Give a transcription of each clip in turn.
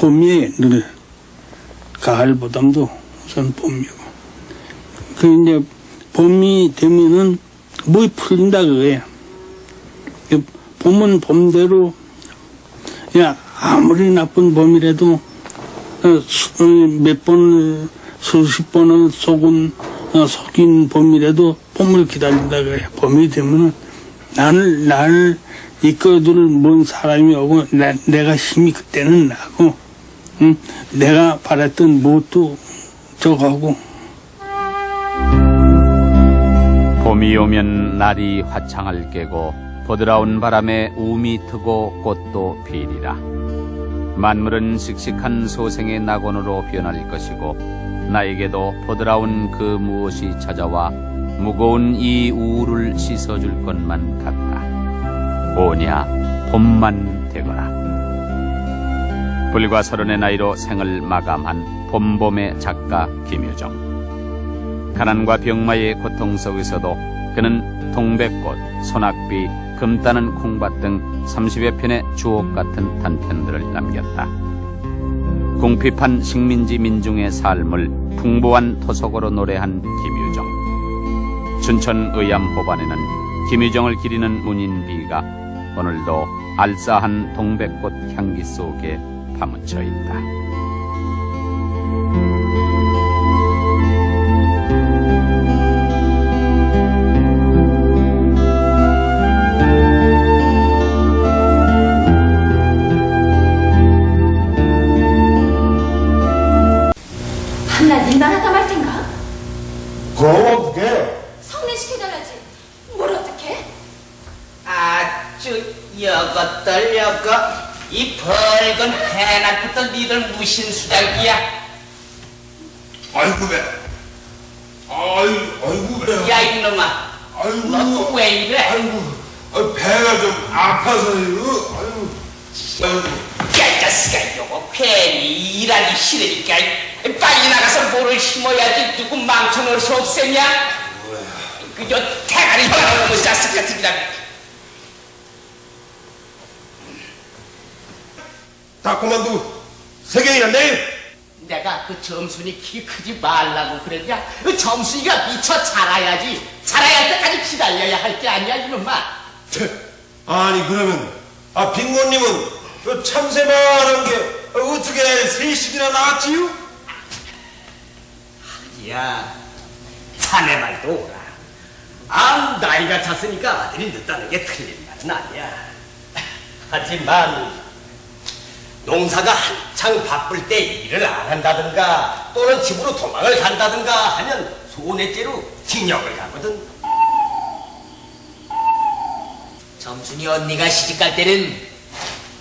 봄이 늘 가을보담도 우선 봄이고 그 이제 봄이 되면은 뭐이 풀린다 그거야. 봄은 봄대로 야 아무리 나쁜 봄이라도 몇 번 수십 번을 속인 봄이라도 봄을 기다린다 그래. 봄이 되면은 나를 이끌어줄 뭔 사람이 오고 내가 힘이 그때는 나고 내가 바랬던 무엇도 저거하고. 봄이 오면 날이 화창을 깨고 보드라운 바람에 우미 트고 꽃도 피리라. 만물은 씩씩한 소생의 낙원으로 변할 것이고 나에게도 보드라운 그 무엇이 찾아와 무거운 이 우울을 씻어줄 것만 같다. 오냐 봄만 되거라. 불과 30의 나이로 생을 마감한 봄봄의 작가 김유정. 가난과 병마의 고통 속에서도 그는 동백꽃, 소낙비, 금 따는 콩밭 등 30여 편의 주옥 같은 단편들을 남겼다. 궁핍한 식민지 민중의 삶을 풍부한 토속어로 노래한 김유정. 춘천 의암호반에는 김유정을 기리는 문인비가 오늘도 알싸한 동백꽃 향기 속에 파묻혀 있다. 한나 일만 하다 말 텐가? 그거 어떡해? 성례시켜달라지. 뭘 어떡해? 아주 여것들 이 벌건 해낮부터 니들 무신수작이야. 아이고 배. 아이고 배. 야 이놈아, 아이고. 너 또 왜 이래? 아이고. 배가 좀 아파서요. 아이고. 야 이 자식아, 요거 괜히 일하기 싫으니까 빨리 나가서 뭐를 심어야지. 누구 망쳐놓을 수 없겠냐? 그저 대가리 나오는 자식 같은 기다. 다 그만두고 세경이나 내일. 내가 그 점순이 키 크지 말라고 그랬냐? 그 점순이가 미쳐 자라야지. 자라야 할 때까지 기다려야 할 게 아니야 이놈아. 아니 그러면 빈곤님은 그 참새만한 게 어떻게 3십이나 나왔지요? 야, 자네 말도 오라. 나이가 찼으니까 아들이 늦다는 게 틀린 말은 아니야. 하지만 농사가 한창 바쁠 때 일을 안 한다든가 또는 집으로 도망을 간다든가 하면 손해죄로 징역을 가거든. 점순이 언니가 시집갈 때는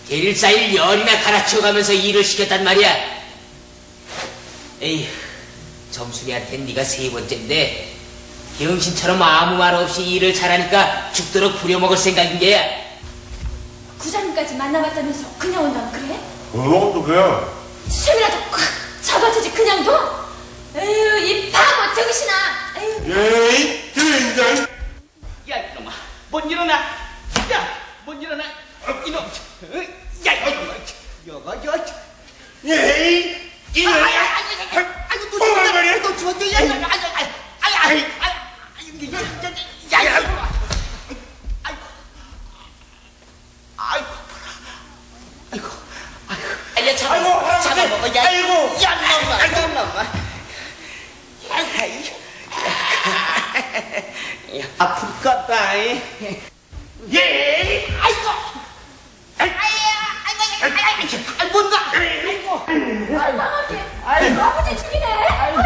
대릴사일 열이나 갈아치워가면서 일을 시켰단 말이야. 에이, 점순이한텐 네가 3번째인데 병신처럼 아무 말 없이 일을 잘하니까 죽도록 부려먹을 생각인 게야. 구장님까지 만나봤다면서 그냥 온다면 그래? 어떡해? 숨이라도 콱 잡아주지 그냥 둬? 에휴 이 바보 정신아. 에휴. 예이 등장. 야 이놈아, 못 일어나. 야, 못 일어나. 이놈. 야 이놈아. 여가 예이 일어나. 아이고 너 죽었네. 야, 잡아먹어. 아이고. 아플 것다. 예. 뭔가. 아이고 아버지 죽이네. 아이고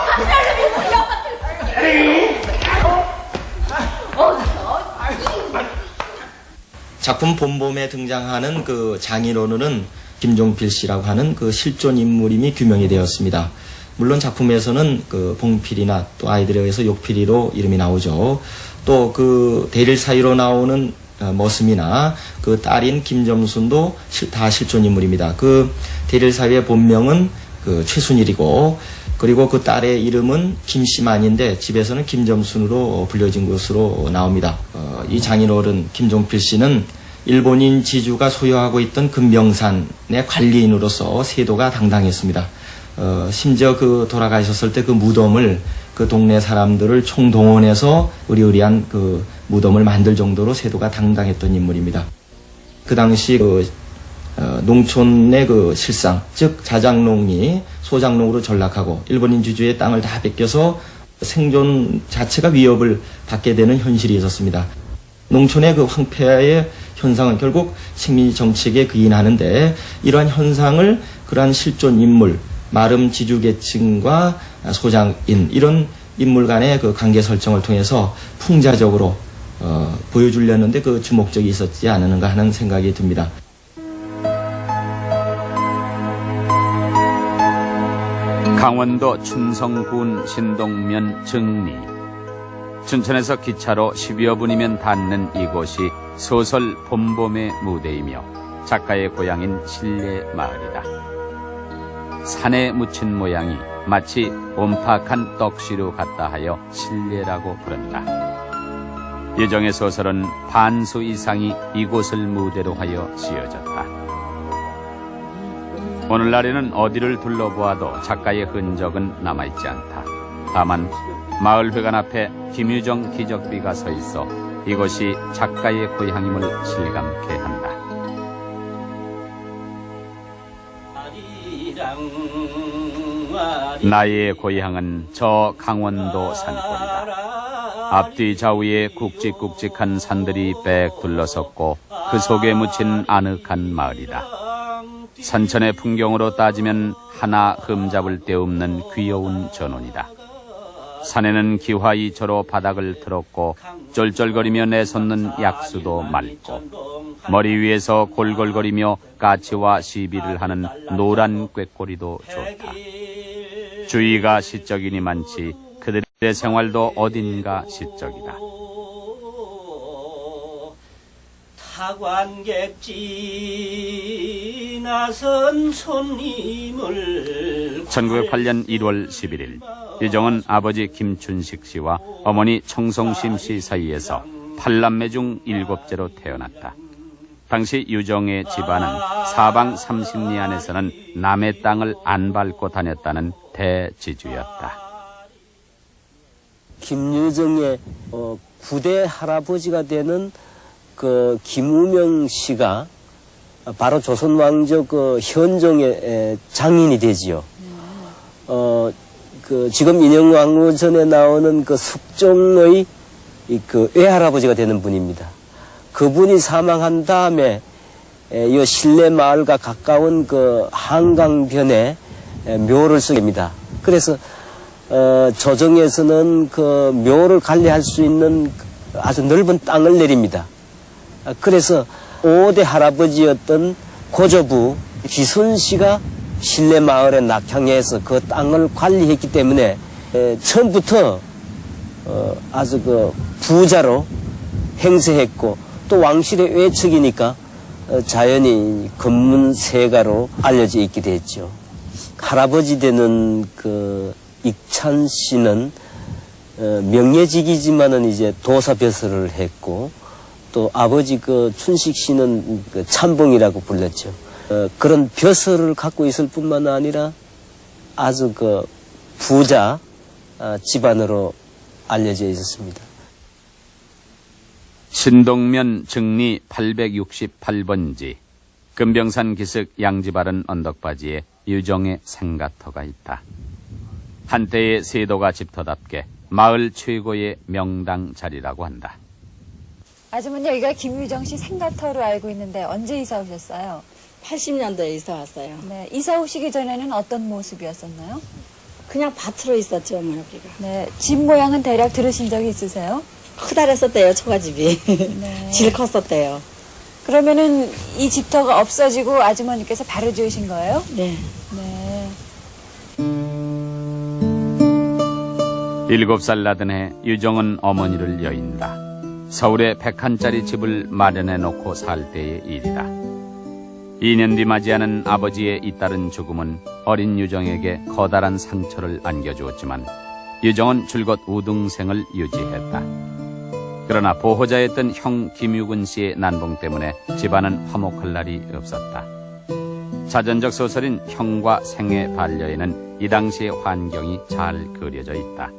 감사하려면 우리 엄마들. 작품 봄봄에 등장하는 그 장인어른은 김종필 씨라고 하는 그 실존 인물임이 규명이 되었습니다. 물론 작품에서는 그 봉필이나 또 아이들에 의해서 욕필이로 이름이 나오죠. 또 그 대릴 사이로 나오는 머슴이나 그 딸인 김점순도 다 실존 인물입니다. 그 대릴 사이의 본명은 그 최순일이고, 그리고 그 딸의 이름은 김씨만인데 집에서는 김점순으로 불려진 것으로 나옵니다. 이 장인어른 김종필 씨는 일본인 지주가 소유하고 있던 금명산의 관리인으로서 세도가 당당했습니다. 심지어 그 돌아가셨을 때 그 무덤을 그 동네 사람들을 총동원해서 의리의리한 그 무덤을 만들 정도로 세도가 당당했던 인물입니다. 그 당시 농촌의 그 실상, 즉 자장농이 소장농으로 전락하고 일본인 지주의 땅을 다 뺏겨서 생존 자체가 위협을 받게 되는 현실이 있었습니다. 농촌의 그 황폐의 현상은 결국 식민지 정책에 기인하는데, 이러한 현상을 그러한 실존 인물, 마름 지주계층과 소장인 이런 인물 간의 그 관계 설정을 통해서 풍자적으로 보여주려는데 그 주목적이 있었지 않은가 하는 생각이 듭니다. 강원도 춘성군 신동면 정리. 춘천에서 기차로 10여 분이면 닿는 이곳이 소설 봄봄의 무대이며 작가의 고향인 신례 마을이다. 산에 묻힌 모양이 마치 온팍한 떡시루 같다 하여 신례라고 부른다. 유정의 소설은 반수 이상이 이곳을 무대로 하여 지어졌다. 오늘날에는 어디를 둘러보아도 작가의 흔적은 남아있지 않다. 다만 마을회관 앞에 김유정 기적비가 서 있어 이곳이 작가의 고향임을 실감케 한다. 나의 고향은 저 강원도 산골이다. 앞뒤 좌우에 굵직굵직한 산들이 빽 둘러섰고 그 속에 묻힌 아늑한 마을이다. 산천의 풍경으로 따지면 하나 흠잡을 데 없는 귀여운 전원이다. 산에는 기화이처로 바닥을 틀었고 쫄쫄거리며 내솟는 약수도 맑고 머리 위에서 골골거리며 까치와 시비를 하는 노란 꾀꼬리도 좋다. 주위가 시적이니 많지 그들의 생활도 어딘가 시적이다. 타관객지 나선 손님을 1908년 1월 11일 유정은 아버지 김춘식 씨와 어머니 청송심 씨 사이에서 8남매 중 7째로 태어났다. 당시 유정의 집안은 사방 30리 안에서는 남의 땅을 안 밟고 다녔다는 대지주였다. 김유정의 9대 할아버지가 되는 그 김우명 씨가 바로 조선 왕조 그 현종의 장인이 되지요. 그 지금 인영왕후전에 나오는 그 숙종의 그 외할아버지가 되는 분입니다. 그분이 사망한 다음에 이 신례 마을과 가까운 그 한강변에 묘를 쓰게 됩니다. 그래서 조정에서는 그 묘를 관리할 수 있는 아주 넓은 땅을 내립니다. 그래서 5대 할아버지였던 고조부 기순 씨가 신례 마을에 낙향해서 그 땅을 관리했기 때문에 처음부터 아주 그 부자로 행세했고 또 왕실의 외척이니까 자연히 검문세가로 알려져 있게 됐죠. 할아버지 되는 그 익찬 씨는 명예직이지만은 이제 도사벼슬을 했고 또 아버지 그 춘식 씨는 그 참봉이라고 불렀죠. 그런 벼슬을 갖고 있을 뿐만 아니라 아주 그 부자 집안으로 알려져 있었습니다. 신동면 정리 868번지 금병산 기슭 양지바른 언덕바지에 유정의 생가터가 있다. 한때의 세도가 집터답게 마을 최고의 명당 자리라고 한다. 아주머니 여기가 김유정 씨 생가터로 알고 있는데 언제 이사 오셨어요? 80년도에 이사 왔어요. 네, 이사 오시기 전에는 어떤 모습이었었나요? 그냥 밭으로 있었죠, 어머니 여기가. 네, 집 모양은 대략 들으신 적이 있으세요? 크다랬었대요, 초가집이. 네. 질 컸었대요. 그러면은 이 집터가 없어지고 아주머니께서 바로 지으신 거예요? 네. 네. 7살 나던 해 유정은 어머니를 여인다. 서울에 100칸짜리 집을 마련해 놓고 살 때의 일이다. 2년 뒤 맞이하는 아버지의 잇따른 죽음은 어린 유정에게 커다란 상처를 안겨주었지만 유정은 줄곧 우등생을 유지했다. 그러나 보호자였던 형 김유근 씨의 난봉 때문에 집안은 화목할 날이 없었다. 자전적 소설인 형과 생의 반려에는 이 당시의 환경이 잘 그려져 있다.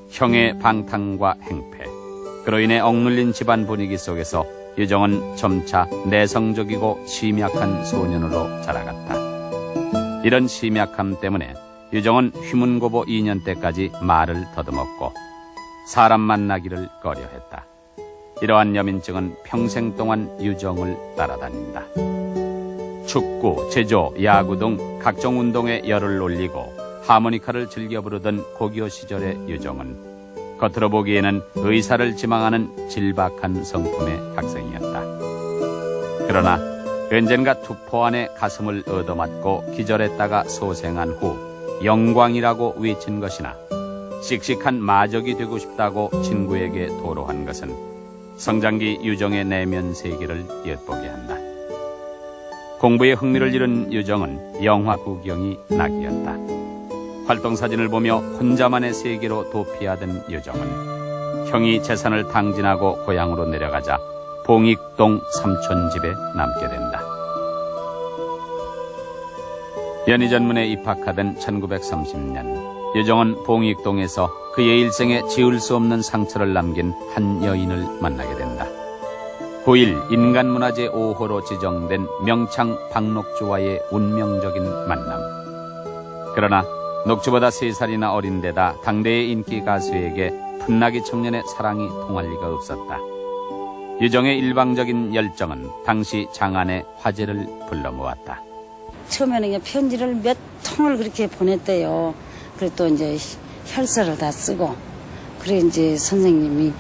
형의 방탕과 행패, 그로 인해 억눌린 집안 분위기 속에서 유정은 점차 내성적이고 심약한 소년으로 자라갔다. 이런 심약함 때문에 유정은 휘문고보 2년 때까지 말을 더듬었고 사람 만나기를 꺼려했다. 이러한 여민증은 평생 동안 유정을 따라다닌다. 축구, 제조, 야구 등 각종 운동에 열을 올리고 하모니카를 즐겨 부르던 고교 시절의 유정은 겉으로 보기에는 의사를 지망하는 질박한 성품의 학생이었다. 그러나 언젠가 투포 안에 가슴을 얻어맞고 기절했다가 소생한 후 영광이라고 외친 것이나 씩씩한 마적이 되고 싶다고 친구에게 토로한 것은 성장기 유정의 내면 세계를 엿보게 한다. 공부에 흥미를 잃은 유정은 영화 구경이 낙이었다. 활동사진을 보며 혼자만의 세계로 도피하던 유정은 형이 재산을 탕진하고 고향으로 내려가자 봉익동 삼촌 집에 남게 된다. 연희전문에 입학하던 1930년 유정은 봉익동에서 그의 일생에 지울 수 없는 상처를 남긴 한 여인을 만나게 된다. 9일 인간문화재 5호로 지정된 명창 박녹주와의 운명적인 만남. 그러나 녹주보다 3살이나 어린 데다 당대의 인기 가수에게 풋나기 청년의 사랑이 통할 리가 없었다. 유정의 일방적인 열정은 당시 장안의 화제를 불러모았다. 처음에는 그냥 편지를 몇 통을 그렇게 보냈대요. 그리고 또 이제 혈서를 다 쓰고. 그래 이제 선생님이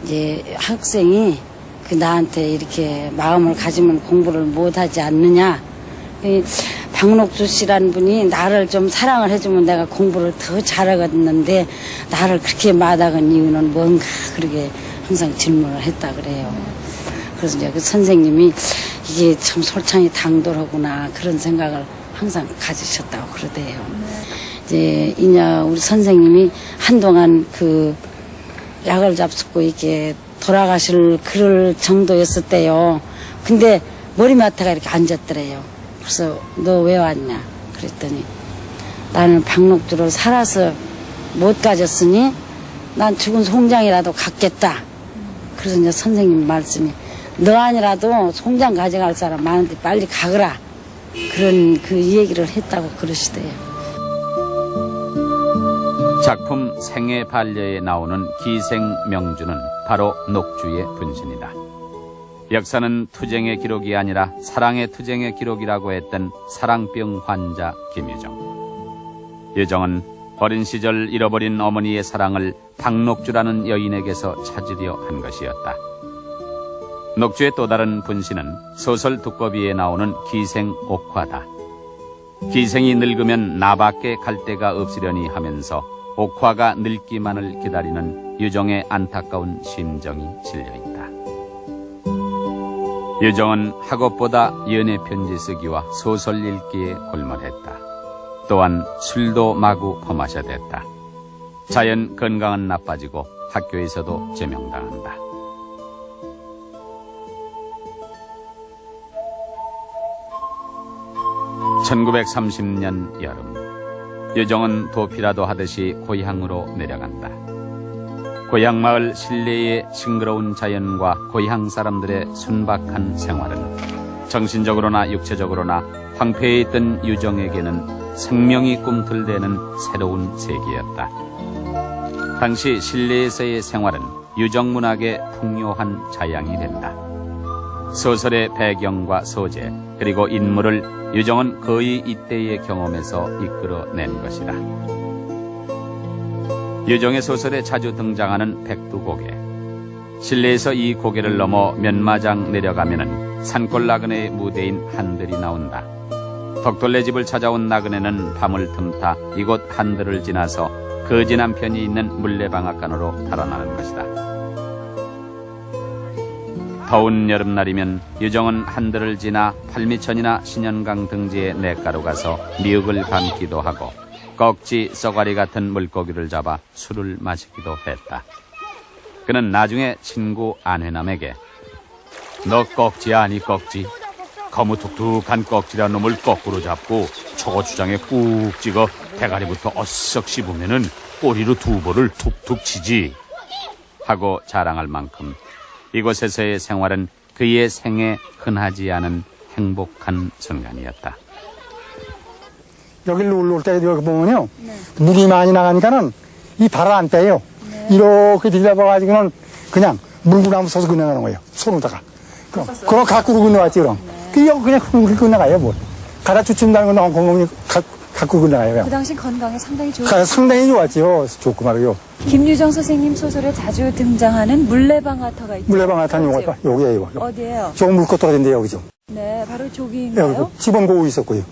이제 학생이 그 나한테 이렇게 마음을 가지면 공부를 못하지 않느냐. 박녹주 씨라는 분이 나를 좀 사랑을 해주면 내가 공부를 더 잘하겠는데 나를 그렇게 마다간 이유는 뭔가 그렇게 항상 질문을 했다 그래요. 그래서 이제 그 선생님이 이게 참 솔창이 당돌하구나 그런 생각을 항상 가지셨다고 그러대요. 이제 우리 선생님이 한동안 그 약을 잡수고 이렇게 돌아가실 그럴 정도였을 때요. 근데 머리맡에가 이렇게 앉았더래요. 그래서 너 왜 왔냐 그랬더니 나는 박녹주를 살아서 못 가졌으니 난 죽은 송장이라도 갖겠다. 그래서 이제 선생님 말씀이 너 아니라도 송장 가져갈 사람 많은데 빨리 가거라. 그런 그 얘기를 했다고 그러시대요. 작품 생의 반려에 나오는 기생 명주는 바로 녹주의 분신이다. 역사는 투쟁의 기록이 아니라 사랑의 투쟁의 기록이라고 했던 사랑병 환자 김유정. 유정은 어린 시절 잃어버린 어머니의 사랑을 박녹주라는 여인에게서 찾으려 한 것이었다. 녹주의 또 다른 분신은 소설 두꺼비에 나오는 기생 옥화다. 기생이 늙으면 나밖에 갈 데가 없으려니 하면서 옥화가 늙기만을 기다리는 유정의 안타까운 심정이 실려있다. 유정은 학업보다 연애 편지 쓰기와 소설 읽기에 골몰했다. 또한 술도 마구 퍼마셔댔다. 자연 건강은 나빠지고 학교에서도 제명당한다. (1930년) 여름 유정은 도피라도 하듯이 고향으로 내려간다. 고향 마을 실내의 싱그러운 자연과 고향 사람들의 순박한 생활은 정신적으로나 육체적으로나 황폐해 있던 유정에게는 생명이 꿈틀대는 새로운 세계였다. 당시 실내에서의 생활은 유정문학의 풍요한 자양이 된다. 소설의 배경과 소재 그리고 인물을 유정은 거의 이때의 경험에서 이끌어낸 것이다. 유정의 소설에 자주 등장하는 백두고개. 실내에서 이 고개를 넘어 면마장 내려가면은 산골 나그네의 무대인 한들이 나온다. 덕돌네 집을 찾아온 나그네는 밤을 틈타 이곳 한들을 지나서 거지 남편이 있는 물레방앗간으로 달아나는 것이다. 더운 여름날이면 유정은 한들을 지나 팔미천이나 신현강 등지의 냇가로 가서 미역을 감기도 하고 꺽지, 쏘가리 같은 물고기를 잡아 술을 마시기도 했다. 그는 나중에 친구 안회남에게 너 꺽지 아니 꺽지? 거무툭툭한 꺽지란 놈을 거꾸로 잡고 초고추장에 꾹 찍어 대가리부터 어썩 씹으면은 꼬리로 두 볼을 툭툭 치지 하고 자랑할 만큼 이곳에서의 생활은 그의 생에 흔하지 않은 행복한 순간이었다. 여기 놀러 올 때 여기 보면요. 물이 많이 나가니까는 이 발을 안 떼요. 이렇게 들려봐가지고는 그냥 물구나무 서서 건너가는 거예요. 손으로다가. 그럼 갖고 건너왔지, 그럼. 그냥 그렇게 건너가요, 뭐. 가다 주춤다는 건 너무 공공이 갖고 건너가요. 그 당시 건강에 상당히 좋았어요. 상당히 좋았죠. 좋고 말이요. 김유정 선생님 소설에 자주 등장하는 물레방아터가 있죠. 물레방아터는 요게요. 어디예요? 조금 물고 떨어진데 여기죠. 네, 바로 저기인가요? 집은 고고 있었고요.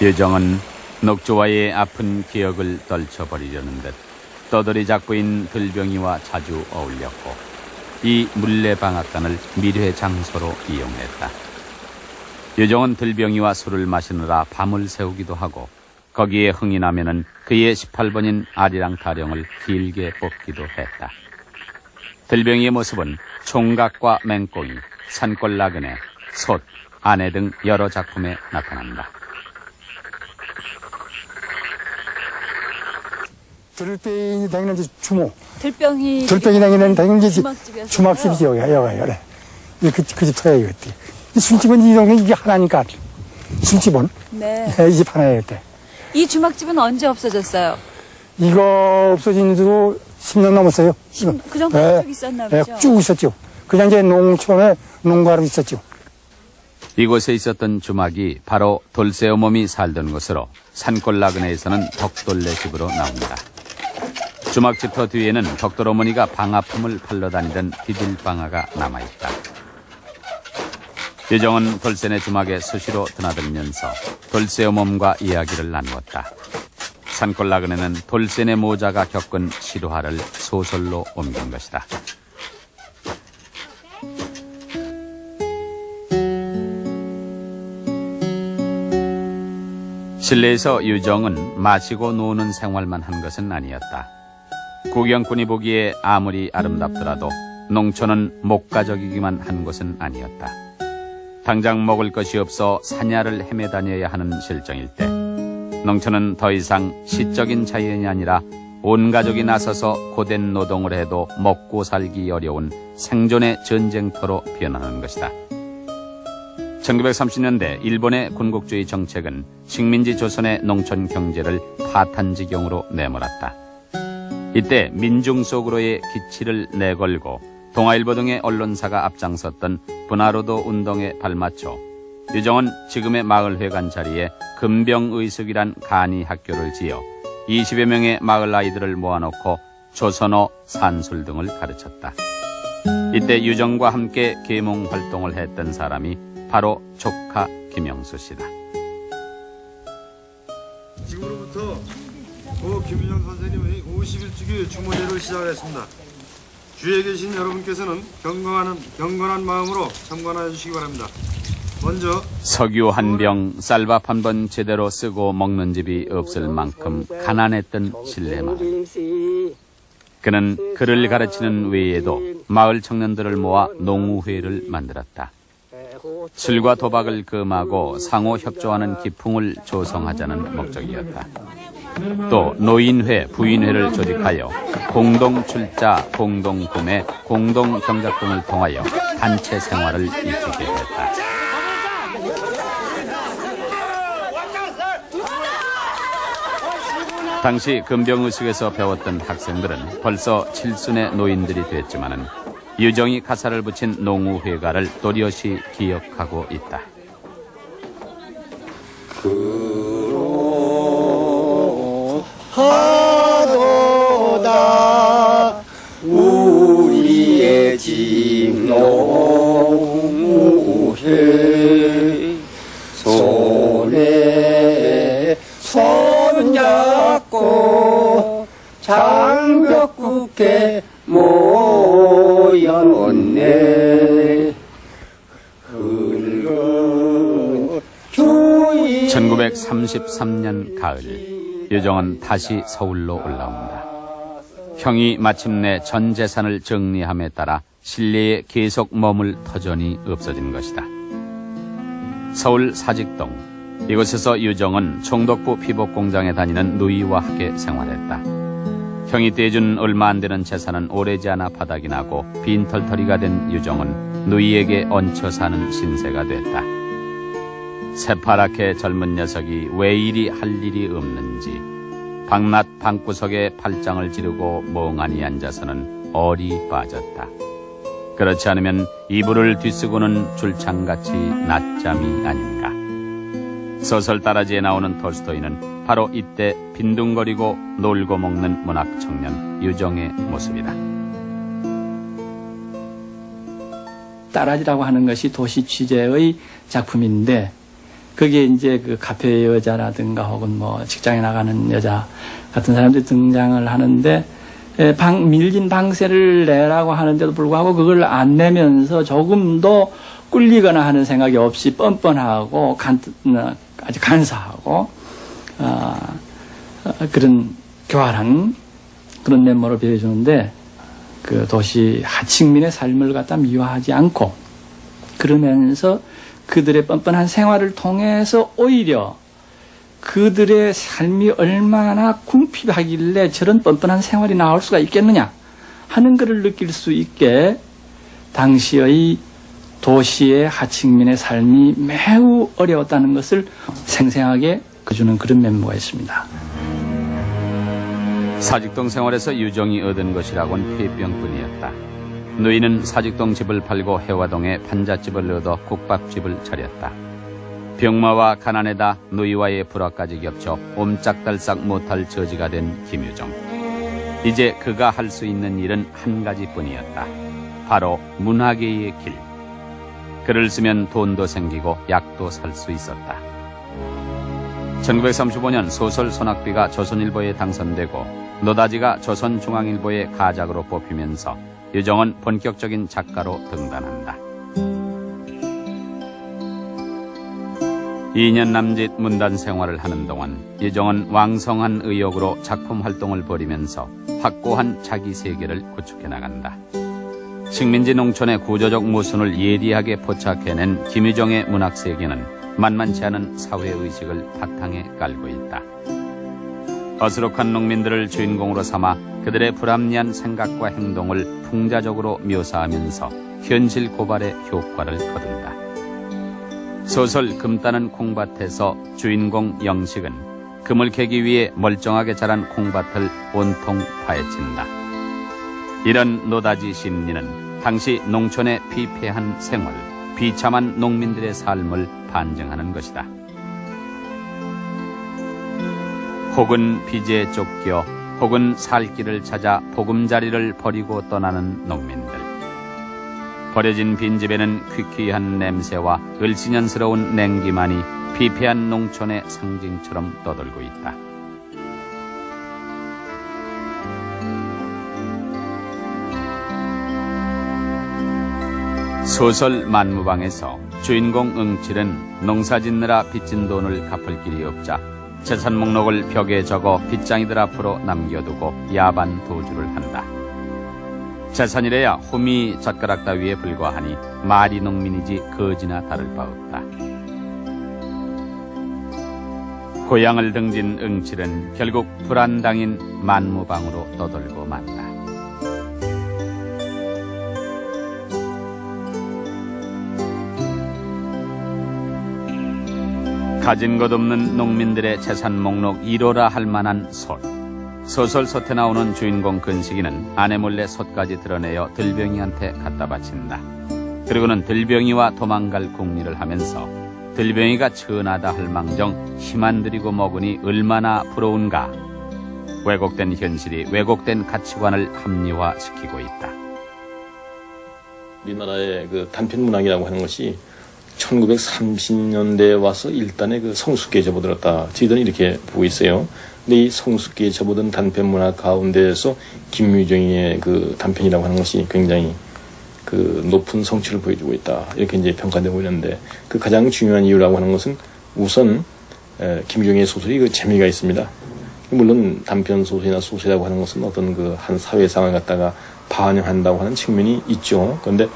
유정은 녹조와의 아픈 기억을 떨쳐버리려는 듯 떠돌이 작부인 들병이와 자주 어울렸고 이 물레방앗간을 미래 장소로 이용했다. 유정은 들병이와 술을 마시느라 밤을 새우기도 하고 거기에 흥이 나면은 그의 18번인 아리랑 타령을 길게 뽑기도 했다. 들병이의 모습은 총각과 맹꽁이, 산골 나그네, 솥, 아내 등 여러 작품에 나타난다. 들병이 다니는 주모. 들병이 다니는 집. 주막집이었어요. 주막집이죠, 여기가. 그 집 터예요, 그때. 술집은 이 동네 이게 하나니까. 술집은. 네. 이 집 하나예요, 그때. 이 주막집은 언제 없어졌어요? 이거 없어진 지도 10년 넘었어요. 그 정도 쭉 있었나 보죠? 쭉 있었죠. 그냥 이제 농촌에 농가로 있었죠. 이곳에 있었던 주막이 바로 돌쇠어멈이 살던 곳으로 산골 나그네에서는 덕돌네 집으로 나옵니다. 주막집터 뒤에는 덕돌 어머니가 방아품을 팔러 다니던 비딜방아가 남아있다. 유정은 돌쇠네 주막에 수시로 드나들면서 돌쇠어멈과 이야기를 나누었다. 산골 나그네는 돌쇠네 모자가 겪은 실화를 소설로 옮긴 것이다. 실내에서 유정은 마시고 노는 생활만 한 것은 아니었다. 구경꾼이 보기에 아무리 아름답더라도 농촌은 목가적이기만 한 것은 아니었다. 당장 먹을 것이 없어 사냐를 헤매 다녀야 하는 실정일 때 농촌은 더 이상 시적인 자연이 아니라 온 가족이 나서서 고된 노동을 해도 먹고 살기 어려운 생존의 전쟁터로 변하는 것이다. 1930년대 일본의 군국주의 정책은 식민지 조선의 농촌 경제를 파탄지경으로 내몰았다. 이때 민중 속으로의 기치를 내걸고 동아일보 등의 언론사가 앞장섰던 분화로도 운동에 발맞춰 유정은 지금의 마을회관 자리에 금병의숙이란 간이 학교를 지어 20여 명의 마을 아이들을 모아놓고 조선어, 산술 등을 가르쳤다. 이때 유정과 함께 계몽 활동을 했던 사람이 바로 조카 김영수 씨다. 지금으로부터 고 김유정 선생님의 51주기 주모제를 시작하겠습니다. 주위에 계신 여러분께서는 경건한 마음으로 참관해 주시기 바랍니다. 먼저 석유 한 병, 쌀밥 한 번 제대로 쓰고 먹는 집이 없을 만큼 가난했던 신례마을. 그는 글을 가르치는 외에도 마을 청년들을 모아 농우회를 만들었다. 술과 도박을 금하고 상호 협조하는 기풍을 조성하자는 목적이었다. 또 노인회, 부인회를 조직하여 공동출자, 공동구매, 공동경작 등을 통하여 단체 생활을 익히게 했다. 당시 금병의숙에서 배웠던 학생들은 벌써 칠순의 노인들이 됐지만은 유정이 가사를 붙인 농우회가를 또렷이 기억하고 있다. 그러하도다 우리의 집 농우회 손에 손잡고 장벽국에 모여놓네. 1933년 가을, 유정은 다시 서울로 올라온다. 형이 마침내 전 재산을 정리함에 따라 신례에 계속 머물 터전이 없어진 것이다. 서울 사직동. 이곳에서 유정은 총독부 피복공장에 다니는 누이와 함께 생활했다. 형이 떼준 얼마 안 되는 재산은 오래지 않아 바닥이 나고 빈털터리가 된 유정은 누이에게 얹혀 사는 신세가 됐다. 새파랗게 젊은 녀석이 왜 이리 할 일이 없는지 방낮 방구석에 팔짱을 지르고 멍하니 앉아서는 얼이 빠졌다. 그렇지 않으면 이불을 뒤쓰고는 줄창같이 낮잠이 아닌가. 소설 따라지에 나오는 톨스토이는 바로 이때 빈둥거리고 놀고 먹는 문학 청년 유정의 모습이다. 따라지라고 하는 것이 도시 취재의 작품인데 거기에 이제 그 카페 여자라든가 혹은 뭐 직장에 나가는 여자 같은 사람들이 등장을 하는데 밀린 방세를 내라고 하는데도 불구하고 그걸 안 내면서 조금도 꿀리거나 하는 생각이 없이 뻔뻔하고 아주 간사하고 그런 교활한 그런 면모를 보여주는데 그 도시 하층민의 삶을 갖다 미화하지 않고 그러면서 그들의 뻔뻔한 생활을 통해서 오히려 그들의 삶이 얼마나 궁핍하길래 저런 뻔뻔한 생활이 나올 수가 있겠느냐 하는 것을 느낄 수 있게 당시의 도시의 하층민의 삶이 매우 어려웠다는 것을 생생하게 그려주는 그런 면모가 있습니다. 사직동 생활에서 유정이 얻은 것이라곤 폐병뿐이었다. 누이는 사직동 집을 팔고 해화동에 판잣집을 얻어 국밥집을 차렸다. 병마와 가난에다 누이와의 불화까지 겹쳐 옴짝달싹 못할 처지가 된 김유정. 이제 그가 할 수 있는 일은 한 가지뿐이었다. 바로 문화계의 길. 글을 쓰면 돈도 생기고 약도 살 수 있었다. 1935년 소설 소낙비가 조선일보에 당선되고 노다지가 조선중앙일보의 가작으로 뽑히면서 유정은 본격적인 작가로 등단한다. 2년 남짓 문단 생활을 하는 동안 유정은 왕성한 의욕으로 작품 활동을 벌이면서 확고한 자기 세계를 구축해 나간다. 식민지 농촌의 구조적 모순을 예리하게 포착해낸 김유정의 문학 세계는 만만치 않은 사회의식을 바탕에 깔고 있다. 어수룩한 농민들을 주인공으로 삼아 그들의 불합리한 생각과 행동을 풍자적으로 묘사하면서 현실 고발의 효과를 거둔다. 소설 금 따는 콩밭에서 주인공 영식은 금을 캐기 위해 멀쩡하게 자란 콩밭을 온통 파헤친다. 이런 노다지 심리는 당시 농촌의 피폐한 생활, 비참한 농민들의 삶을 반증하는 것이다. 혹은 빚에 쫓겨 혹은 살 길을 찾아 보금자리를 버리고 떠나는 농민들. 버려진 빈집에는 퀴퀴한 냄새와 을씨년스러운 냉기만이 피폐한 농촌의 상징처럼 떠돌고 있다. 소설 만무방에서 주인공 응칠은 농사 짓느라 빚진 돈을 갚을 길이 없자 재산 목록을 벽에 적어 빚장이들 앞으로 남겨두고 야반 도주를 한다. 재산이래야 호미 젓가락 따위에 불과하니 말이 농민이지 거지나 다를 바 없다. 고향을 등진 응칠은 결국 불안당인 만무방으로 떠돌고 만다. 가진 것 없는 농민들의 재산 목록 1호라 할 만한 솥. 소설 솥에 나오는 주인공 근식이는 아내 몰래 솥까지 드러내어 들병이한테 갖다 바친다. 그리고는 들병이와 도망갈 궁리를 하면서 들병이가 천하다 할 망정 힘 안 들이고 먹으니 얼마나 부러운가. 왜곡된 현실이 왜곡된 가치관을 합리화시키고 있다. 우리나라의 그 단편 문학이라고 하는 것이 1930년대에 와서 일단의 그 성숙기에 접어들었다. 저희들은 이렇게 보고 있어요. 근데 이 성숙기에 접어든 단편 문학 가운데에서 김유정의 그 단편이라고 하는 것이 굉장히 그 높은 성취를 보여주고 있다. 이렇게 이제 평가되고 있는데 그 가장 중요한 이유라고 하는 것은 우선 김유정의 소설이 그 재미가 있습니다. 물론 단편 소설이나 소설이라고 하는 것은 어떤 그 한 사회 상황을 갖다가 반영한다고 하는 측면이 있죠. 그런데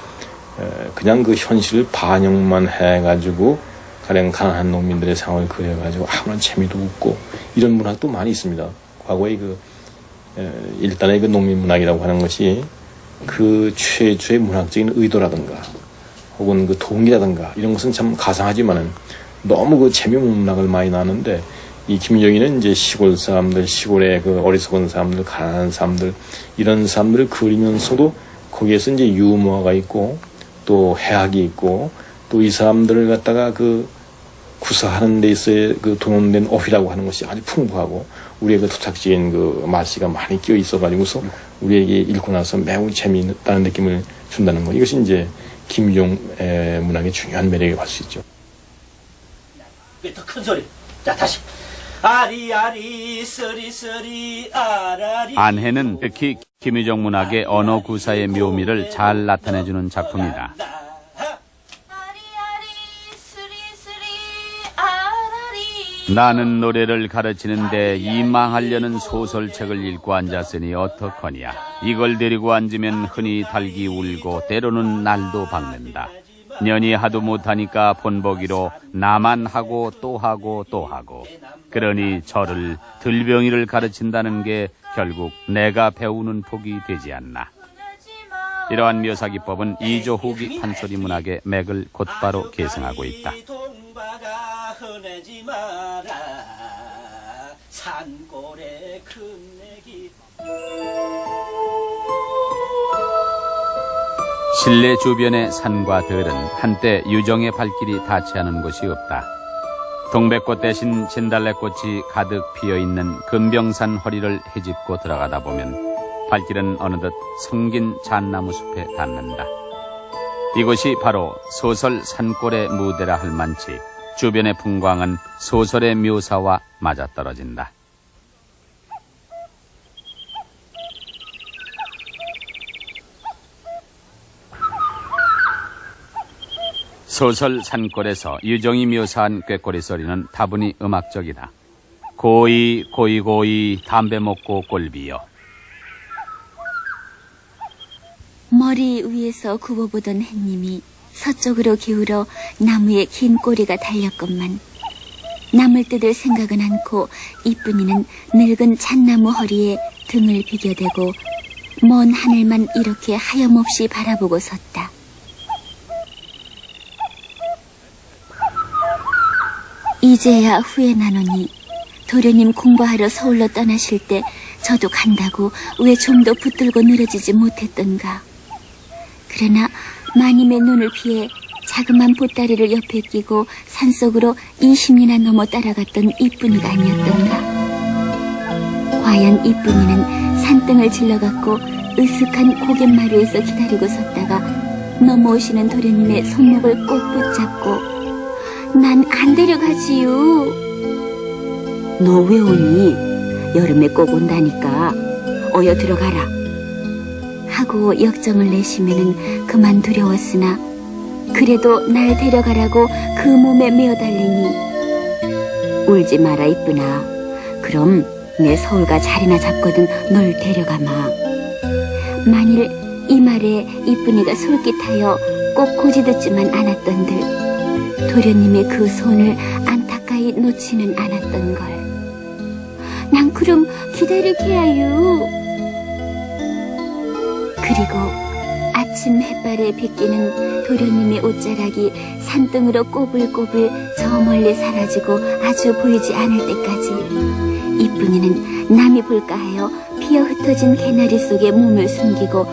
그냥 그 현실을 반영만 해가지고 가령 가난한 농민들의 상황을 그려가지고 아무런 재미도 없고 이런 문학도 많이 있습니다. 과거에 그 일단의 그 농민 문학이라고 하는 것이 그 최초의 문학적인 의도라든가 혹은 그 동기라든가 이런 것은 참 가상하지만은 너무 그 재미없는 문학을 많이 나왔는데 이 김정희는 이제 시골 사람들, 시골의 그 어리석은 사람들, 가난한 사람들 이런 사람들을 그리면서도 거기에서 이제 유머가 있고 또 해학이 있고 또 이 사람들을 갖다가 그 구사하는 데 있어의 그 동원된 어휘라고 하는 것이 아주 풍부하고 우리의 그 토착적인 그 말씨가 많이 끼어 있어가지고서 우리에게 읽고 나서 매우 재미있다는 느낌을 준다는 것. 이것이 이제 김유정의 문학의 중요한 매력이라고 할 수 있죠. 더 큰 소리. 자, 다시. 아리아리 쓰리쓰리 아라리. 안해는 특히 김유정 문학의 언어 구사의 묘미를 잘 나타내주는 작품이다. 나는 노래를 가르치는데 이 망하려는 소설책을 읽고 앉았으니 어떡하냐. 이걸 데리고 앉으면 흔히 닭이 울고 때로는 날도 박는다. 년이 하도 못하니까 본보기로 나만 하고 또 하고 또 하고. 그러니 저를 들병이를 가르친다는 게 결국 내가 배우는 폭이 되지 않나. 이러한 묘사기법은 이조 후기 판소리 문학의 맥을 곧바로 계승하고 있다. 흔하지 마라 산골에 큰내기. 실내 주변의 산과 들은 한때 유정의 발길이 닿지 않은 곳이 없다. 동백꽃 대신 진달래꽃이 가득 피어있는 금병산 허리를 헤집고 들어가다 보면 발길은 어느덧 성긴 잣나무 숲에 닿는다. 이곳이 바로 소설 산골의 무대라 할 만치 주변의 풍광은 소설의 묘사와 맞아떨어진다. 소설 산골에서 유정이 묘사한 꾀꼬리 소리는 다분히 음악적이다. 고이 고이 고이 담배 먹고 꼴비여. 머리 위에서 굽어보던 햇님이 서쪽으로 기울어 나무에 긴 꼬리가 달렸건만 남을 뜯을 생각은 않고 이쁜이는 늙은 잣나무 허리에 등을 비겨대고 먼 하늘만 이렇게 하염없이 바라보고 섰다. 이제야 후회나노니 도련님 공부하러 서울로 떠나실 때 저도 간다고 왜 좀 더 붙들고 늘어지지 못했던가. 그러나 마님의 눈을 피해 자그만 보따리를 옆에 끼고 산속으로 20리나 넘어 따라갔던 이쁜이가 아니었던가. 과연 이쁜이는 산등을 질러갖고 으슥한 고갯마루에서 기다리고 섰다가 넘어오시는 도련님의 손목을 꼭 붙잡고 난 안 데려가지요. 너 왜 오니? 여름에 꼭 온다니까. 어여 들어가라. 하고 역정을 내시면은 그만 두려웠으나 그래도 날 데려가라고 그 몸에 메어달리니 울지 마라 이쁘나. 그럼 내 서울가 자리나 잡거든 널 데려가마. 만일 이 말에 이쁜이가 솔깃하여 꼭 고지듣지만 않았던들 도련님의 그 손을 안타까이 놓지는 않았던 걸. 난 그럼 기다릴게 하유. 그리고 아침 햇발에 비끼는 도련님의 옷자락이 산등으로 꼬불꼬불 저 멀리 사라지고 아주 보이지 않을 때까지 이쁜이는 남이 볼까 하여 피어 흩어진 개나리 속에 몸을 숨기고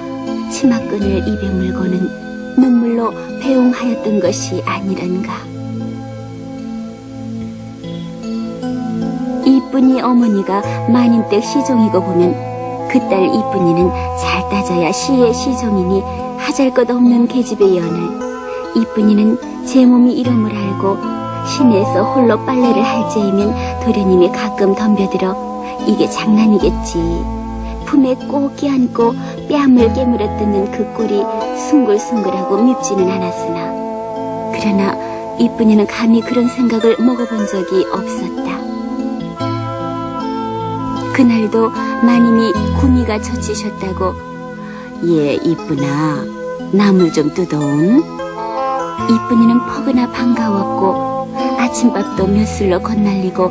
치마끈을 입에 물고는 눈물로 배웅하였던 것이 아니란가. 이쁜이 어머니가 마님댁 시종이고 보면 그 딸 이쁜이는 잘 따져야 시의 시종이니 하잘것없는 계집의 연을. 이쁜이는 제 몸이 이름을 알고 시내에서 홀로 빨래를 할 제이면 도련님이 가끔 덤벼들어 이게 장난이겠지. 품에 꼭 끼안고 뺨을 깨물어 뜯는 그 꼴이 숭글숭글하고 밉지는 않았으나 그러나 이쁜이는 감히 그런 생각을 먹어본 적이 없었다. 그날도 마님이 구미가 젖히셨다고 예 이쁘나 나물 좀 뜯어온. 이쁜이는 퍽으나 반가웠고 아침밥도 몇 술로 건날리고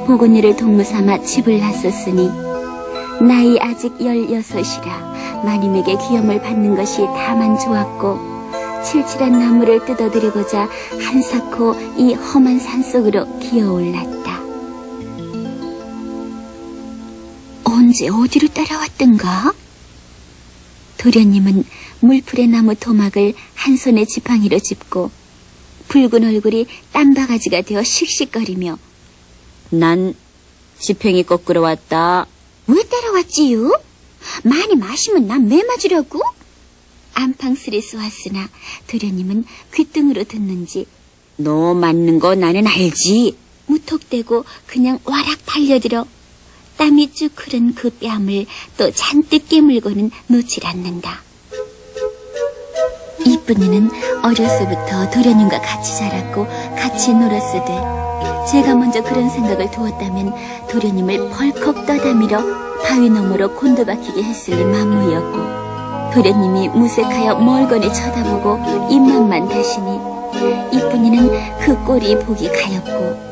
보건이를 동무삼아 집을 나섰으니 나이 아직 16이라 마님에게 귀염을 받는 것이 다만 좋았고 칠칠한 나무를 뜯어드리고자 한사코 이 험한 산속으로 기어올랐다. 언제 어디로 따라왔던가? 도련님은 물풀의 나무 토막을 한 손에 지팡이로 짚고 붉은 얼굴이 땀바가지가 되어 씩씩거리며 난 지팽이 거꾸로 왔다. 왜 따라왔지요? 많이 마시면 난 매 맞으려고? 안팡스레 쏘았으나 도련님은 귓등으로 듣는지 너 맞는 거 나는 알지. 무턱대고 그냥 와락 달려들어 땀이 쭉 흐른 그 뺨을 또 잔뜩 깨물고는 놓질 않는다. 이쁜이는 어려서부터 도련님과 같이 자랐고 같이 놀았으되 제가 먼저 그런 생각을 두었다면 도련님을 벌컥 떠다밀어 바위 너머로 곤두박히게 했을 리 만무였고 도련님이 무색하여 멀거니 쳐다보고 입맛만 다시니 이쁜이는 그 꼴이 보기 가엾고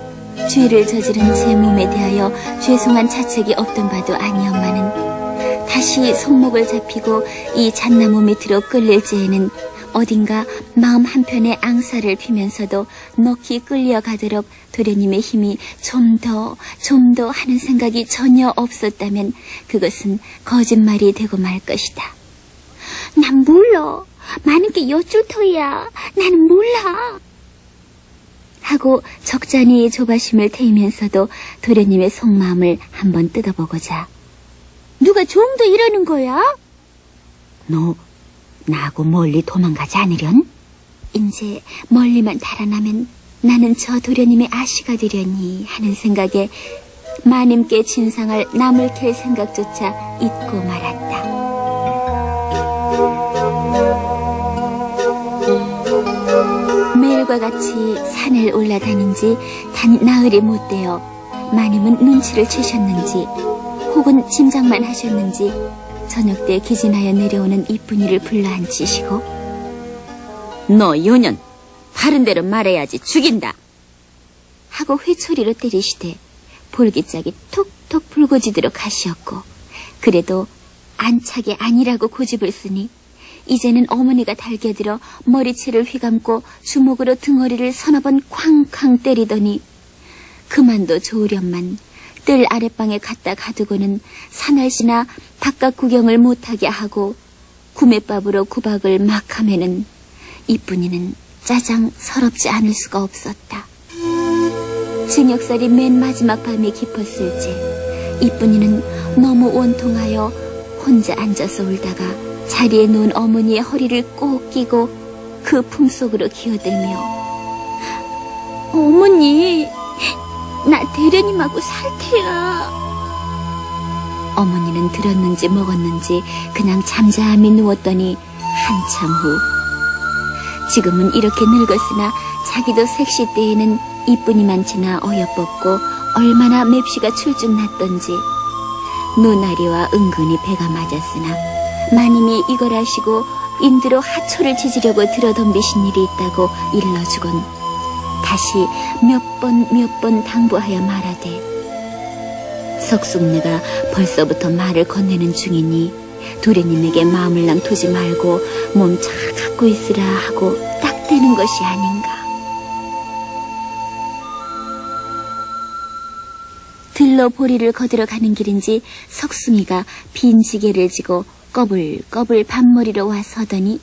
죄를 저지른 제 몸에 대하여 죄송한 자책이 없던 바도 아니었마는 다시 손목을 잡히고 이 잣나무 밑으로 끌릴 즈에는 어딘가 마음 한편에 앙사를 피면서도 넣기 끌려가도록 도련님의 힘이 좀 더 하는 생각이 전혀 없었다면 그것은 거짓말이 되고 말 것이다. 난 몰라. 많은 게 여쭐 터이야. 나는 몰라. 하고 적잖이 조바심을 태이면서도 도련님의 속마음을 한번 뜯어보고자 누가 좀더 이러는 거야? 너 나하고 멀리 도망가지 않으련? 이제 멀리만 달아나면 나는 저 도련님의 아씨가 되려니 하는 생각에 마님께 진상할 나물 캘 생각조차 잊고 말았다. 매일과 같이 산을 올라다닌 지 단 나흘이 못 되어 마님은 눈치를 채셨는지 혹은 짐작만 하셨는지 저녁 때 기진하여 내려오는 이쁜이를 불러앉히시고 너 요년 바른 대로 말해야지 죽인다 하고 회초리로 때리시되 볼기짝이 톡톡 붉어지도록 하시었고 그래도 안착이 아니라고 고집을 쓰니 이제는 어머니가 달겨들어 머리채를 휘감고 주먹으로 등허리를 서너 번 쾅쾅 때리더니 그만도 좋으련만 뜰 아랫방에 갖다 가두고는 사날씨나 바깥 구경을 못하게 하고 구매밥으로 구박을 막 하면은 이쁜이는 짜장 서럽지 않을 수가 없었다. 징역살이 맨 마지막 밤이 깊었을 때 이쁜이는 너무 원통하여 혼자 앉아서 울다가 자리에 누운 어머니의 허리를 꼭 끼고 그 품속으로 기어들며 어머니 나 대련님하고 살 테야. 어머니는 들었는지 먹었는지 그냥 잠잠히 누웠더니 한참 후 지금은 이렇게 늙었으나 자기도 색시 때에는 이쁜이만치나 어여뻤고 얼마나 맵시가 출중났던지 노나리와 은근히 배가 맞았으나 마님이 이걸 아시고 인두로 하초를 지지려고 들어덤비신 일이 있다고 일러주곤 다시 몇 번 당부하여 말하되 석숙내가 벌써부터 말을 건네는 중이니 도련님에게 마음을 낭두지 말고 몸 잘 갖고 있으라 하고 딱 되는 것이 아닌가. 들러 보리를 거들어 가는 길인지 석숭이가 빈 지게를 지고 꺼불꺼불 밤머리로 와 서더니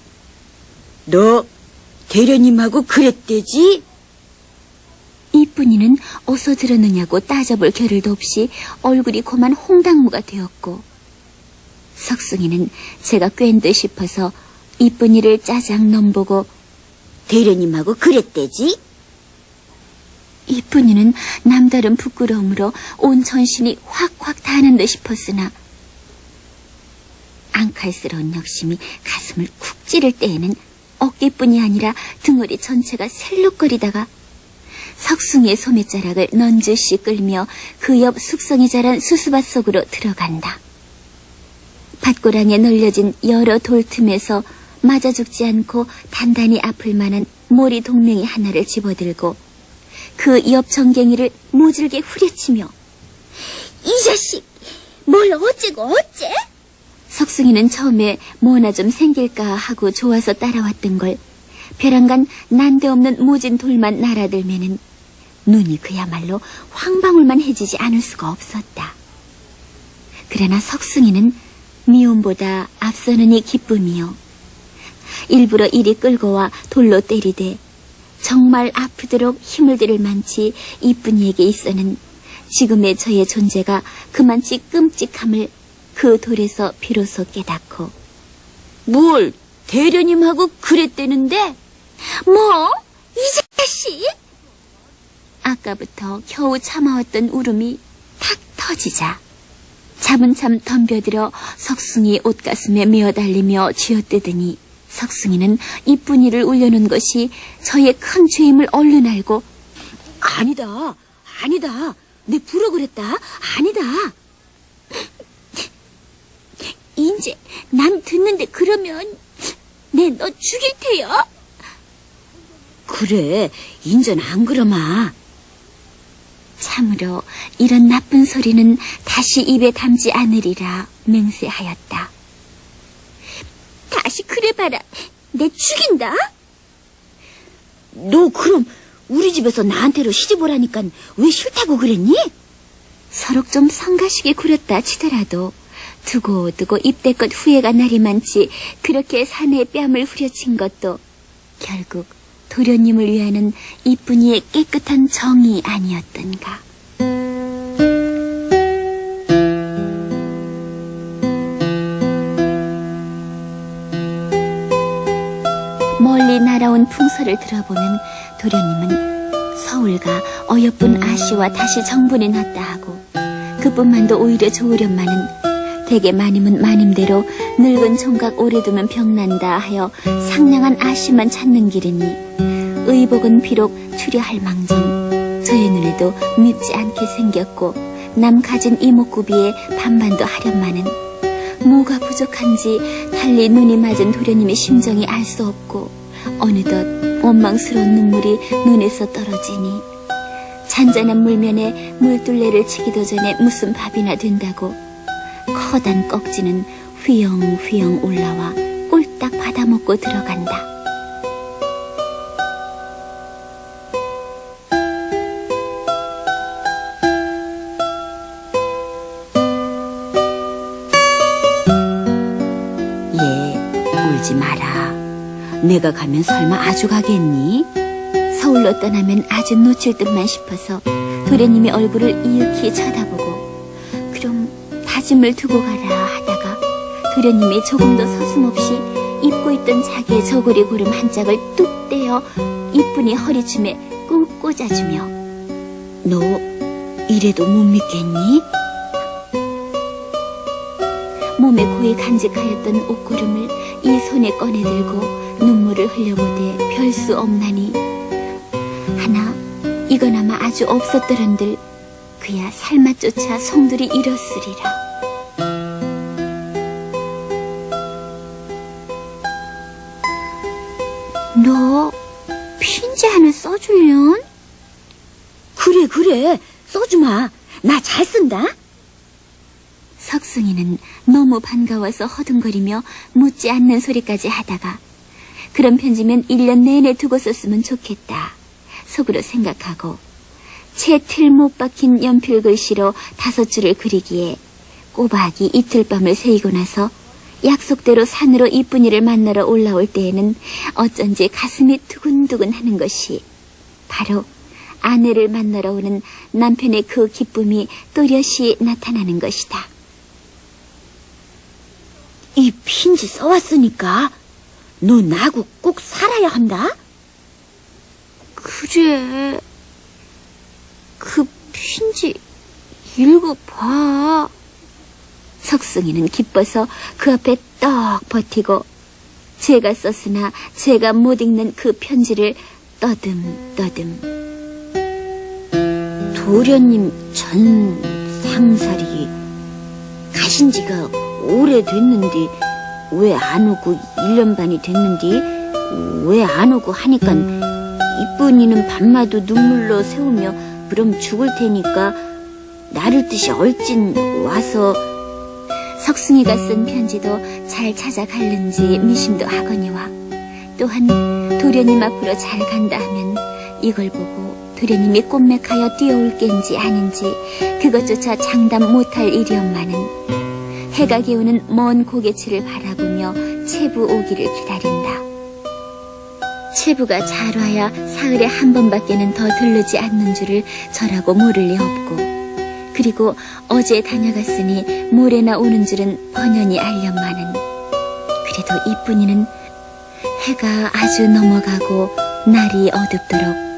너 대련님하고 그랬대지? 이쁜이는 어서 들었느냐고 따져볼 겨를도 없이 얼굴이 고만 홍당무가 되었고 석숭이는 제가 꿰인 듯 싶어서 이쁜이를 짜장 넘보고 대련님하고 그랬대지? 이쁜이는 남다른 부끄러움으로 온 전신이 확확 다하는 듯 싶었으나 앙칼스러운 욕심이 가슴을 쿡 찌를 때에는 어깨뿐이 아니라 등허리 전체가 셀룩거리다가 석숭이의 소매자락을 넌주시 끌며 그 옆 숙성이 자란 수수밭 속으로 들어간다. 밭고랑에 널려진 여러 돌틈에서 맞아 죽지 않고 단단히 아플 만한 모리 동맹이 하나를 집어들고 그 옆 정갱이를 모질게 후려치며 이 자식! 뭘 어째고 어째? 석승이는 처음에 뭐나 좀 생길까 하고 좋아서 따라왔던 걸 벼랑간 난데없는 모진 돌만 날아들면은 눈이 그야말로 황방울만 해지지 않을 수가 없었다. 그러나 석승이는 미움보다 앞서는 이 기쁨이요. 일부러 이리 끌고 와 돌로 때리되 정말 아프도록 힘을 들일 만치 이쁜 이에게 있어는 지금의 저의 존재가 그만치 끔찍함을 그 돌에서 비로소 깨닫고 뭘 대련님하고 그랬대는데? 뭐? 이 자식? 아까부터 겨우 참아왔던 울음이 탁 터지자 차분참 덤벼들어 석숭이 옷가슴에 메어달리며 쥐어뜯으니 석숭이는 이쁜이를 울려놓은 것이 저의 큰 죄임을 얼른 알고 아니다 내 부러 그랬다 아니다 인제 남 듣는데 그러면 내 너 죽일 테여. 그래 인전 안 그러마. 참으로 이런 나쁜 소리는 다시 입에 담지 않으리라 맹세하였다. 다시 그래봐라. 내 죽인다. 너 그럼 우리 집에서 나한테로 시집 오라니까 왜 싫다고 그랬니? 서로 좀 성가시게 구렸다 치더라도 두고두고 입대껏 후회가 날이 많지 그렇게 사내의 뺨을 후려친 것도 결국 도련님을 위하는 이쁜이의 깨끗한 정이 아니었던가. 멀리 날아온 풍설을 들어보면 도련님은 서울과 어여쁜 아씨와 다시 정분이 났다 하고 그뿐만도 오히려 좋으련마는 대개 마님은 마님대로 늙은 총각 오래 두면 병난다 하여 상냥한 아씨만 찾는 길이니 의복은 비록 추려할 망정 저의 눈에도 밉지 않게 생겼고 남 가진 이목구비에 반반도 하련마는 뭐가 부족한지 달리 눈이 맞은 도련님의 심정이 알 수 없고 어느덧 원망스러운 눈물이 눈에서 떨어지니 잔잔한 물면에 물둘레를 치기도 전에 무슨 밥이나 된다고 커단 꺽지는 휘영휘영 올라와 꼴딱 받아먹고 들어간다. 얘 울지 마라. 내가 가면 설마 아주 가겠니? 서울로 떠나면 아주 놓칠 듯만 싶어서 도련님의 얼굴을 이윽히 쳐다보고 그럼 다짐을 두고 가라 하다가 도련님이 조금도 서슴없이 입고 있던 자기의 저고리 고름 한 짝을 뚝 떼어 이쁜이 허리춤에 꾹 꽂아주며 너 이래도 못 믿겠니? 몸에 고이 간직하였던 옷고름을 이 손에 꺼내들고 눈물을 흘려보되 별 수 없나니 하나 이거나마 아주 없었더런들 그야 살맛조차 송두리 잃었으리라. 너 편지 하나 써줄련? 그래 써주마. 나 잘 쓴다. 석승이는 너무 반가워서 허둥거리며 묻지 않는 소리까지 하다가 그런 편지면 1년 내내 두고 썼으면 좋겠다 속으로 생각하고 채 틀 못 박힌 연필 글씨로 5줄을 그리기에 꼬박이 이틀 밤을 새이고 나서 약속대로 산으로 이쁜이를 만나러 올라올 때에는 어쩐지 가슴이 두근두근 하는 것이 바로 아내를 만나러 오는 남편의 그 기쁨이 또렷이 나타나는 것이다. 이 편지 써왔으니까 너 나하고 꼭 살아야 한다. 그래. 그 편지 읽어봐. 석승이는 기뻐서 그 앞에 떡 버티고 제가 썼으나 제가 못 읽는 그 편지를 떠듬떠듬 도련님 전 상살이 가신 지가 오래됐는데 왜 안 오고 1년 반이 됐는데 왜 안 오고 하니까 이쁜이는 밤마도 눈물로 세우며 그럼 죽을 테니까 나를 뜻이 얼찐 와서 석승이가 쓴 편지도 잘 찾아갈는지 미심도 하거니와 또한 도련님 앞으로 잘 간다 하면 이걸 보고 도련님이 꼼맥하여 뛰어올 겐지 아닌지 그것조차 장담 못할 일이었마는 해가 기우는 먼 고개치를 바라보며 체부 오기를 기다린다. 체부가 잘 와야 사흘에 한 번밖에는 더 들르지 않는 줄을 저라고 모를 리 없고 그리고 어제 다녀갔으니 모레나 오는 줄은 번연히 알련마는 그래도 이쁜이는 해가 아주 넘어가고 날이 어둡도록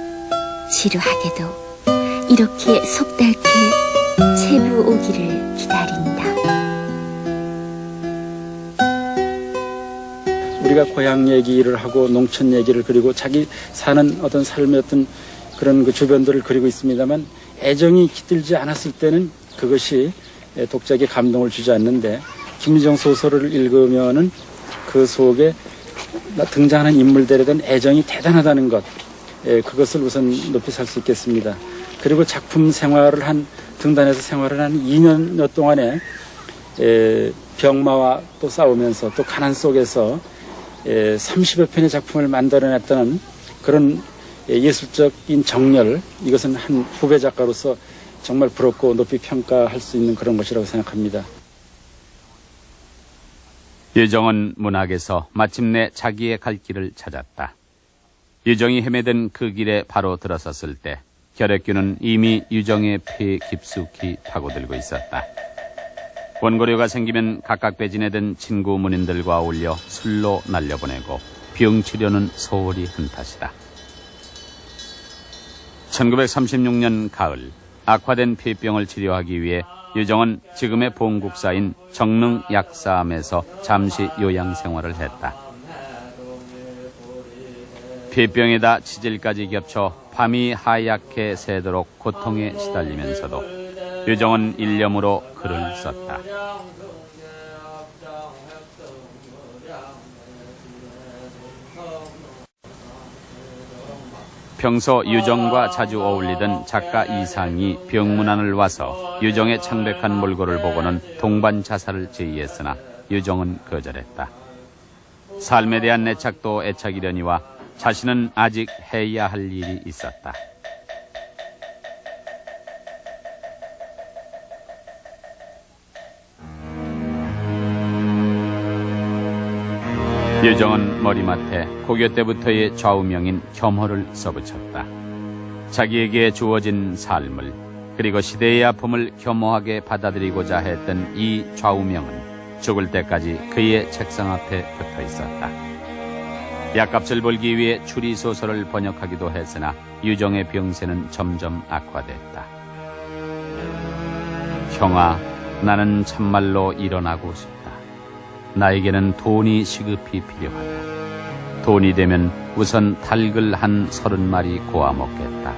지루하게도 이렇게 속달게 체부 오기를 기다린다. 우리가 고향 얘기를 하고 농촌 얘기를 그리고 자기 사는 어떤 삶의 어떤 그런 그 주변들을 그리고 있습니다만 애정이 깃들지 않았을 때는 그것이 독자에게 감동을 주지 않는데 김유정 소설을 읽으면은 그 속에 등장하는 인물들에 대한 애정이 대단하다는 것 그것을 우선 높이 살 수 있겠습니다. 그리고 작품 생활을 등단해서 생활을 한 2년여 동안에 병마와 또 싸우면서 또 가난 속에서 30여 편의 작품을 만들어냈다는 그런 예술적인 정열, 이것은 한 후배 작가로서 정말 부럽고 높이 평가할 수 있는 그런 것이라고 생각합니다. 유정은 문학에서 마침내 자기의 갈 길을 찾았다. 유정이 헤매던 그 길에 바로 들어섰을 때 결핵균은 이미 유정의 폐에 깊숙이 파고들고 있었다. 원고료가 생기면 각각 배진해든 친구 문인들과 어울려 술로 날려보내고 병 치료는 소홀히 한 탓이다. 1936년 가을 악화된 폐병을 치료하기 위해 유정은 지금의 봉국사인 정릉 약사암에서 잠시 요양 생활을 했다. 폐병에다 치질까지 겹쳐 밤이 하얗게 새도록 고통에 시달리면서도 유정은 일념으로 글을 썼다. 평소 유정과 자주 어울리던 작가 이상이 병문안을 와서 유정의 창백한 몰골을 보고는 동반 자살을 제의했으나 유정은 거절했다. 삶에 대한 애착도 애착이려니와 자신은 아직 해야 할 일이 있었다. 유정은 머리맡에 고교 때부터의 좌우명인 겸허를 써붙였다. 자기에게 주어진 삶을 그리고 시대의 아픔을 겸허하게 받아들이고자 했던 이 좌우명은 죽을 때까지 그의 책상 앞에 붙어 있었다. 약값을 벌기 위해 추리소설을 번역하기도 했으나 유정의 병세는 점점 악화됐다. 형아, 나는 참말로 일어나고 싶다. 나에게는 돈이 시급히 필요하다. 돈이 되면 우선 닭을 한 30마리 고아 먹겠다.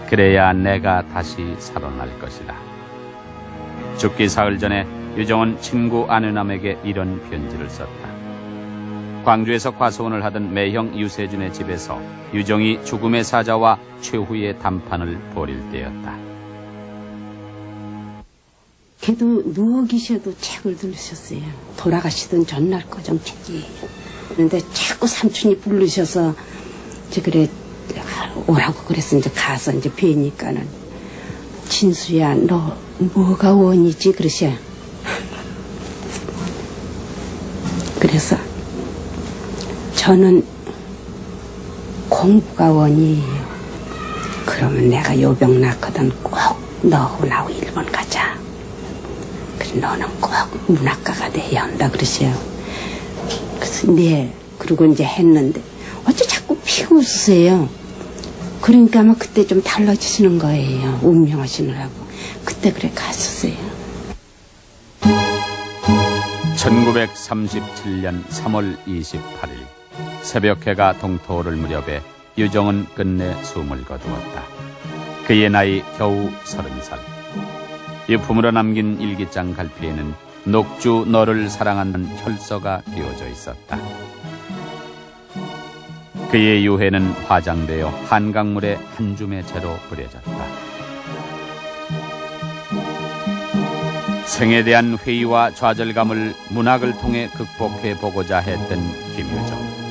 그래야 내가 다시 살아날 것이다. 죽기 사흘 전에 유정은 친구 안은남에게 이런 편지를 썼다. 광주에서 과수원을 하던 매형 유세준의 집에서 유정이 죽음의 사자와 최후의 담판을 벌일 때였다. 걔도 누워 계셔도 책을 들으셨어요. 돌아가시던 전날 거정 책이에요. 그런데 자꾸 삼촌이 부르셔서 이제 그래 오라고 그래서 이제 가서 이제 뵈니까는 진수야 너 뭐가 원이지 그러셔. 그래서 저는 공부가 원이에요. 그러면 내가 요병 낳거든 꼭 너하고 나하고 일본 가자. 그래 너는 꼭 문학가가 돼야 한다 그러셔요. 그래서 네 그러고 이제 했는데 어째 자꾸 피고 웃으세요. 그러니까 아마 그때 좀 달라지시는 거예요. 운명하시느라고. 그때 그래 갔었어요. 1937년 3월 28일 새벽해가 동토를 무렵에 유정은 끝내 숨을 거두었다. 그의 나이 겨우 30살. 유품으로 남긴 일기장 갈피에는 녹주 너를 사랑하는 혈서가 띄워져 있었다. 그의 유해는 화장되어 한강물에 한 줌의 채로 뿌려졌다. 생에 대한 회의와 좌절감을 문학을 통해 극복해 보고자 했던 김유정.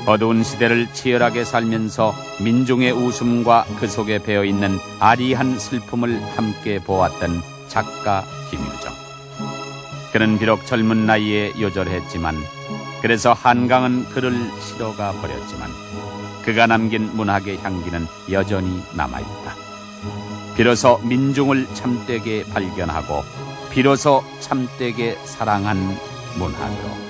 어두운 시대를 치열하게 살면서 민중의 웃음과 그 속에 배어있는 아리한 슬픔을 함께 보았던 작가 김유정. 그는 비록 젊은 나이에 요절했지만, 그래서 한강은 그를 실어가 버렸지만 그가 남긴 문학의 향기는 여전히 남아있다. 비로소 민중을 참되게 발견하고 비로소 참되게 사랑한 문학으로.